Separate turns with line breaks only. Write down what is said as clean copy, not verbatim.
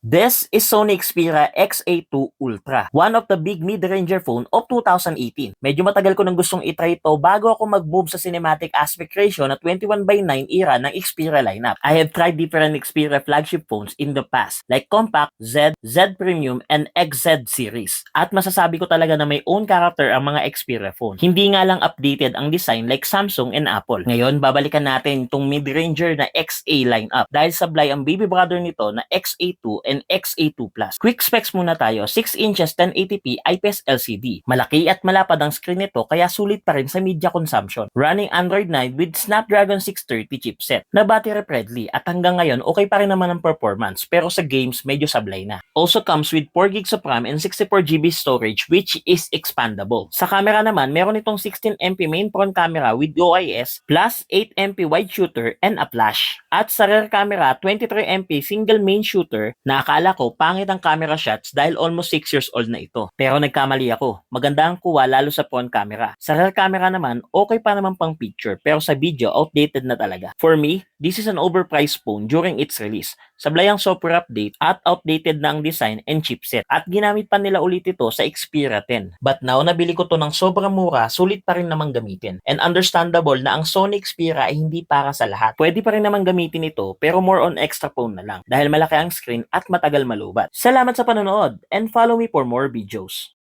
This is Sony Xperia XA2 Ultra, one of the big mid-ranger phone of 2018. Medyo matagal ko nang gustong itry ito bago ako mag-move sa cinematic aspect ratio na 21:9 era ng Xperia lineup. I have tried different Xperia flagship phones in the past, like Compact, Z, Z Premium, and XZ series. At masasabi ko talaga na may own character ang mga Xperia phone. Hindi nga lang updated ang design like Samsung and Apple. Ngayon, babalikan natin itong mid-ranger na XA lineup dahil sablay ang baby brother nito na XA2 and XA2 Plus. Quick specs muna tayo, 6 inches 1080p IPS LCD. Malaki at malapad ang screen nito kaya sulit pa rin sa media consumption. Running Android 9 with Snapdragon 630 chipset na battery friendly at hanggang ngayon okay pa rin naman ang performance pero sa games medyo sablay na. Also comes with 4GB of RAM and 64GB storage which is expandable. Sa camera naman, meron itong 16MP main front camera with OIS plus 8MP wide shooter and a flash. At sa rear camera, 23MP single main shooter na akala ko pangit ang camera shots dahil almost 6 years old na ito. Pero nagkamali ako. Maganda ang kuha lalo sa front camera. Sa rear camera naman, okay pa naman pang picture pero sa video, outdated na talaga. For me, this is an overpriced phone during its release. Sablay ang software update at outdated na ang design and chipset. At ginamit pa nila ulit ito sa Xperia 10. But now, nabili ko to ng sobrang mura, sulit pa rin namang gamitin. And understandable na ang Sony Xperia ay hindi para sa lahat. Pwede pa rin namang gamitin ito pero more on extra phone na lang dahil malaki ang screen at matagal malubat. Salamat sa panonood and follow me for more videos.